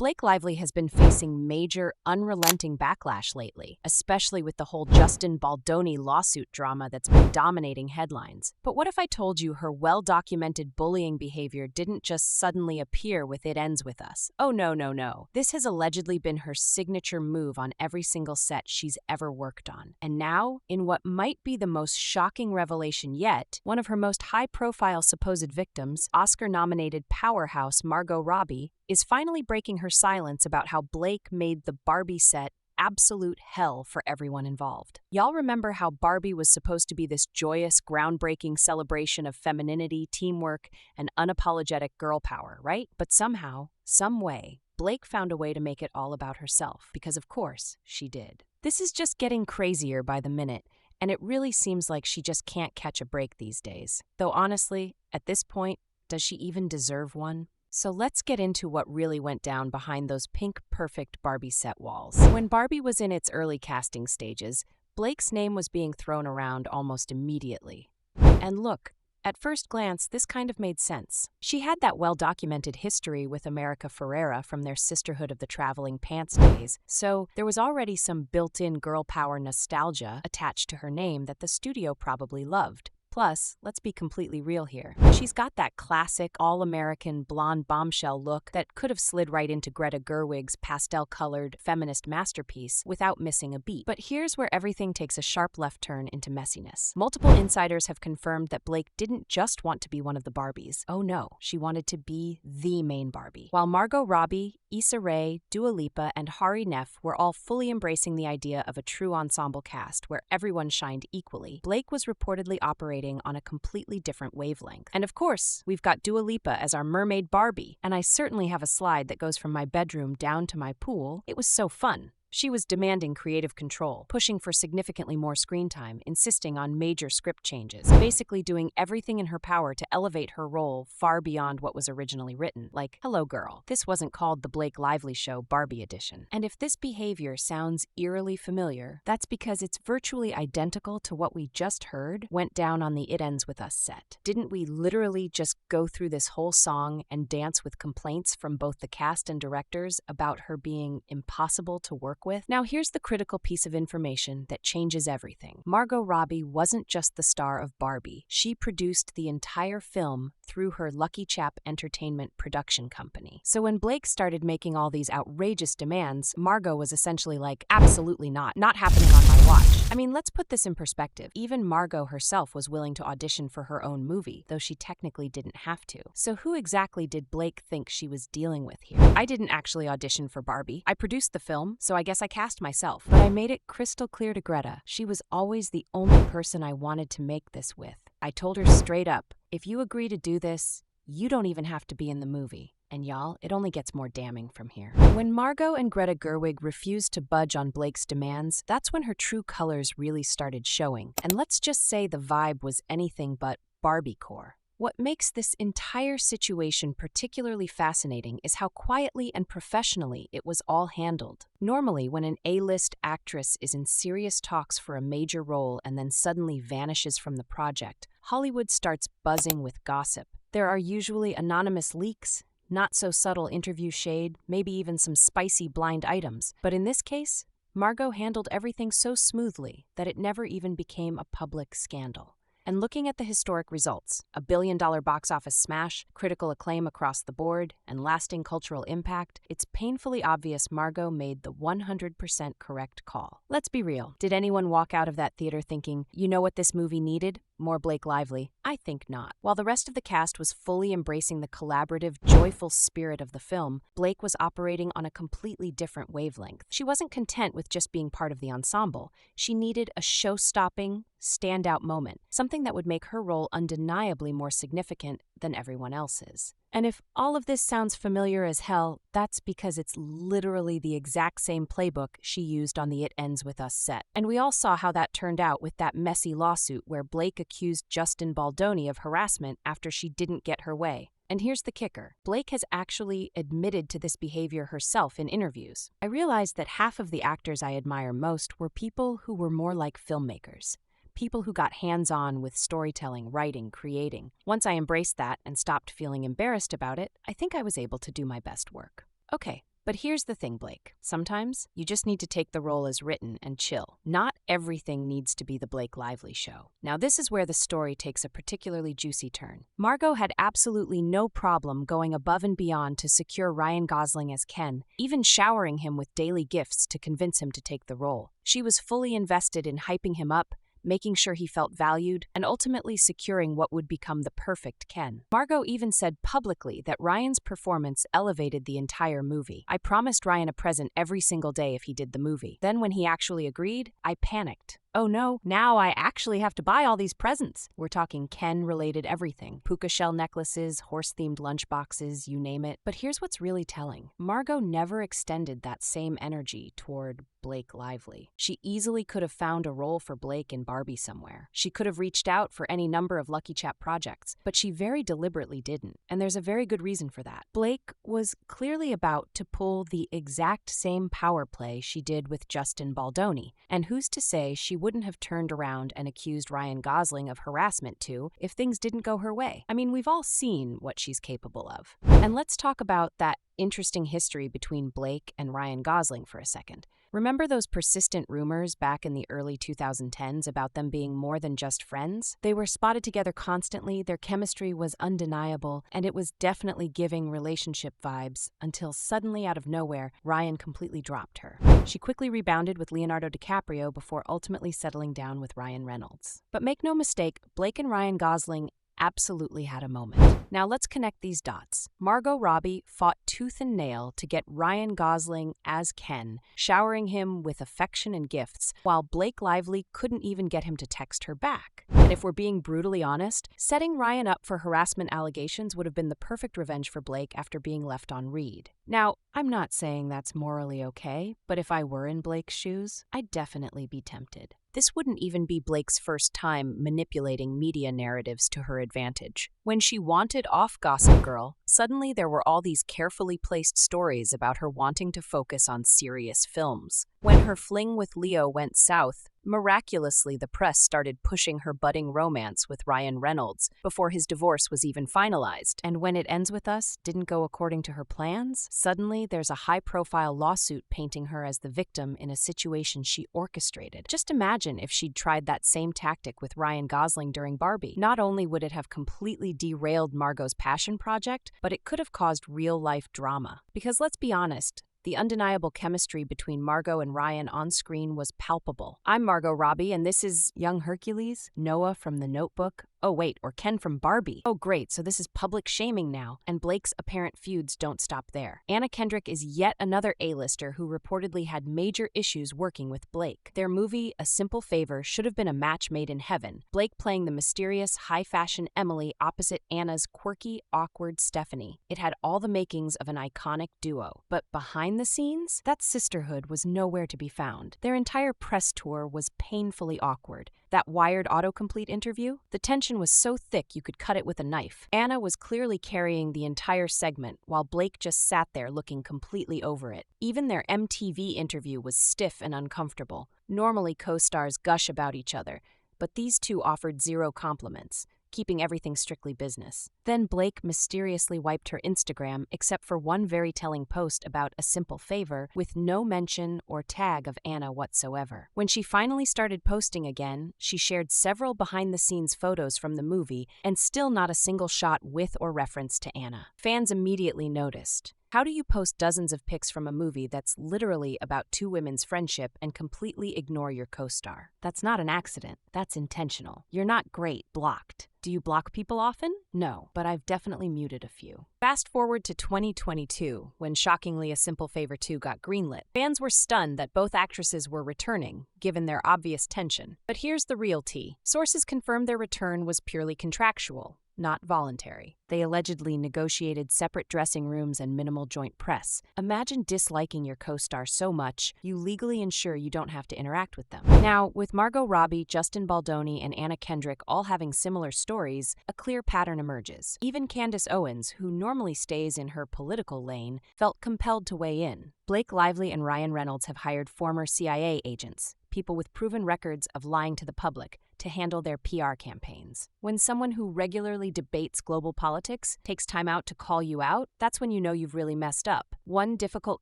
Blake Lively has been facing major, unrelenting backlash lately, especially with the whole Justin Baldoni lawsuit drama that's been dominating headlines. But what if I told you her well-documented bullying behavior didn't just suddenly appear with It Ends With Us? Oh, no, no, no. This has allegedly been her signature move on every single set she's ever worked on. And now, in what might be the most shocking revelation yet, one of her most high-profile supposed victims, Oscar-nominated powerhouse Margot Robbie, is finally breaking her silence about how Blake made the Barbie set absolute hell for everyone involved. Y'all remember how Barbie was supposed to be this joyous, groundbreaking celebration of femininity, teamwork, and unapologetic girl power, right? But somehow, some way, Blake found a way to make it all about herself, because of course, she did. This is just getting crazier by the minute, and it really seems like she just can't catch a break these days. Though honestly, at this point, does she even deserve one? So let's get into what really went down behind those pink-perfect Barbie set walls. When Barbie was in its early casting stages, Blake's name was being thrown around almost immediately. And look, at first glance, this kind of made sense. She had that well-documented history with America Ferrera from their Sisterhood of the Traveling Pants days, so there was already some built-in girl power nostalgia attached to her name that the studio probably loved. Plus, let's be completely real here. She's got that classic, all-American, blonde bombshell look that could have slid right into Greta Gerwig's pastel-colored feminist masterpiece without missing a beat. But here's where everything takes a sharp left turn into messiness. Multiple insiders have confirmed that Blake didn't just want to be one of the Barbies. Oh no, she wanted to be the main Barbie. While Margot Robbie, Issa Rae, Dua Lipa, and Hari Nef were all fully embracing the idea of a true ensemble cast where everyone shined equally, Blake was reportedly operating on a completely different wavelength. And of course, we've got Dua Lipa as our mermaid Barbie, and I certainly have a slide that goes from my bedroom down to my pool. It was so fun. She was demanding creative control, pushing for significantly more screen time, insisting on major script changes, basically doing everything in her power to elevate her role far beyond what was originally written. Like, hello girl, this wasn't called the Blake Lively Show Barbie edition. And if this behavior sounds eerily familiar, that's because it's virtually identical to what we just heard went down on the It Ends With Us set. Didn't we literally just go through this whole song and dance with complaints from both the cast and directors about her being impossible to work with? Now here's the critical piece of information that changes everything. Margot Robbie wasn't just the star of Barbie. She produced the entire film through her Lucky Chap Entertainment production company. So when Blake started making all these outrageous demands, Margot was essentially like, absolutely not happening on my watch. I mean, let's put this in perspective. Even Margot herself was willing to audition for her own movie, though she technically didn't have to. So who exactly did Blake think she was dealing with here? I didn't actually audition for Barbie. I produced the film, so I guess I cast myself. But I made it crystal clear to Greta. She was always the only person I wanted to make this with. I told her straight up, if you agree to do this, you don't even have to be in the movie. And y'all, it only gets more damning from here. When Margot and Greta Gerwig refused to budge on Blake's demands, that's when her true colors really started showing. And let's just say the vibe was anything but Barbie-core. What makes this entire situation particularly fascinating is how quietly and professionally it was all handled. Normally, when an A-list actress is in serious talks for a major role and then suddenly vanishes from the project, Hollywood starts buzzing with gossip. There are usually anonymous leaks, not so subtle interview shade, maybe even some spicy blind items. But in this case, Margot handled everything so smoothly that it never even became a public scandal. And looking at the historic results, a billion-dollar box office smash, critical acclaim across the board, and lasting cultural impact, it's painfully obvious Margot made the 100% correct call. Let's be real. Did anyone walk out of that theater thinking, you know what this movie needed? More Blake Lively? I think not. While the rest of the cast was fully embracing the collaborative, joyful spirit of the film, Blake was operating on a completely different wavelength. She wasn't content with just being part of the ensemble. She needed a show-stopping, standout moment, something that would make her role undeniably more significant than everyone else's. And if all of this sounds familiar as hell, that's because it's literally the exact same playbook she used on the It Ends With Us set. And we all saw how that turned out with that messy lawsuit where Blake accused Justin Baldoni of harassment after she didn't get her way. And here's the kicker. Blake has actually admitted to this behavior herself in interviews. I realized that half of the actors I admire most were people who were more like filmmakers. People who got hands-on with storytelling, writing, creating. Once I embraced that and stopped feeling embarrassed about it, I think I was able to do my best work. Okay, But here's the thing, Blake. Sometimes you just need to take the role as written and chill. Not everything needs to be the Blake Lively show. Now, this is where the story takes a particularly juicy turn. Margot had absolutely no problem going above and beyond to secure Ryan Gosling as Ken, even showering him with daily gifts to convince him to take the role. She was fully invested in hyping him up, making sure he felt valued, and ultimately securing what would become the perfect Ken. Margot even said publicly that Ryan's performance elevated the entire movie. "I promised Ryan a present every single day if he did the movie. Then when he actually agreed, I panicked. Oh no, now I actually have to buy all these presents." We're talking Ken-related everything. Puka shell necklaces, horse-themed lunchboxes, you name it. But here's what's really telling. Margot never extended that same energy toward Blake Lively. She easily could have found a role for Blake in Barbie somewhere. She could have reached out for any number of Lucky Chap projects, but she very deliberately didn't, and there's a very good reason for that. Blake was clearly about to pull the exact same power play she did with Justin Baldoni, and who's to say she wouldn't have turned around and accused Ryan Gosling of harassment too if things didn't go her way. I mean, we've all seen what she's capable of. And let's talk about that interesting history between Blake and Ryan Gosling for a second. Remember those persistent rumors back in the early 2010s about them being more than just friends? They were spotted together constantly, their chemistry was undeniable, and it was definitely giving relationship vibes until suddenly out of nowhere, Ryan completely dropped her. She quickly rebounded with Leonardo DiCaprio before ultimately settling down with Ryan Reynolds. But make no mistake, Blake and Ryan Gosling absolutely had a moment. Now let's connect these dots. Margot Robbie fought tooth and nail to get Ryan Gosling as Ken, showering him with affection and gifts, while Blake Lively couldn't even get him to text her back. And if we're being brutally honest, setting Ryan up for harassment allegations would have been the perfect revenge for Blake after being left on read. Now, I'm not saying that's morally okay, but if I were in Blake's shoes, I'd definitely be tempted. This wouldn't even be Blake's first time manipulating media narratives to her advantage. When she wanted off Gossip Girl, suddenly there were all these carefully placed stories about her wanting to focus on serious films. When her fling with Leo went south, miraculously the press started pushing her budding romance with Ryan Reynolds before his divorce was even finalized. And when It Ends With Us didn't go according to her plans, suddenly there's a high-profile lawsuit painting her as the victim in a situation she orchestrated. Just imagine if she'd tried that same tactic with Ryan Gosling during Barbie. Not only would it have completely derailed Margot's passion project, but it could have caused real-life drama. Because let's be honest, the undeniable chemistry between Margot and Ryan on screen was palpable. I'm Margot Robbie, and this is young Hercules, Noah from The Notebook. Oh wait, or Ken from Barbie. Oh great, so this is public shaming now, and Blake's apparent feuds don't stop there. Anna Kendrick is yet another A-lister who reportedly had major issues working with Blake. Their movie, A Simple Favor, should have been a match made in heaven, Blake playing the mysterious, high-fashion Emily opposite Anna's quirky, awkward Stephanie. It had all the makings of an iconic duo. But behind the scenes, that sisterhood was nowhere to be found. Their entire press tour was painfully awkward. That Wired autocomplete interview? The tension was so thick you could cut it with a knife. Anna was clearly carrying the entire segment, while Blake just sat there looking completely over it. Even their MTV interview was stiff and uncomfortable. Normally, co-stars gush about each other, but these two offered zero compliments, keeping everything strictly business. Then Blake mysteriously wiped her Instagram except for one very telling post about A Simple Favor with no mention or tag of Anna whatsoever. When she finally started posting again, she shared several behind-the-scenes photos from the movie and still not a single shot with or reference to Anna. Fans immediately noticed. How do you post dozens of pics from a movie that's literally about two women's friendship and completely ignore your co-star? That's not an accident. That's intentional. You're not great. Blocked. Do you block people often? No, but I've definitely muted a few. Fast forward to 2022, when shockingly A Simple Favor 2 got greenlit. Fans were stunned that both actresses were returning, given their obvious tension. But here's the real tea. Sources confirmed their return was purely contractual, not voluntary. They allegedly negotiated separate dressing rooms and minimal joint press. Imagine disliking your co-star so much, you legally ensure you don't have to interact with them. Now, with Margot Robbie, Justin Baldoni, and Anna Kendrick all having similar stories, a clear pattern emerges. Even Candace Owens, who normally stays in her political lane, felt compelled to weigh in. Blake Lively and Ryan Reynolds have hired former CIA agents, people with proven records of lying to the public, to handle their PR campaigns. When someone who regularly debates global politics takes time out to call you out, that's when you know you've really messed up. 1, difficult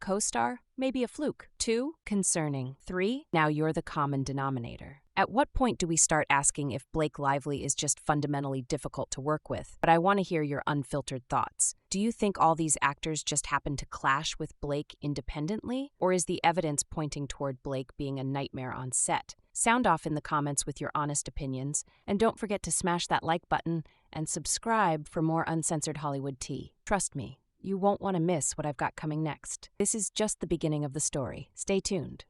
co-star? Maybe a fluke. 2, concerning. 3, now you're the common denominator. At what point do we start asking if Blake Lively is just fundamentally difficult to work with? But I want to hear your unfiltered thoughts. Do you think all these actors just happen to clash with Blake independently? Or is the evidence pointing toward Blake being a nightmare on set? Sound off in the comments with your honest opinions, and don't forget to smash that like button and subscribe for more uncensored Hollywood tea. Trust me, you won't want to miss what I've got coming next. This is just the beginning of the story. Stay tuned.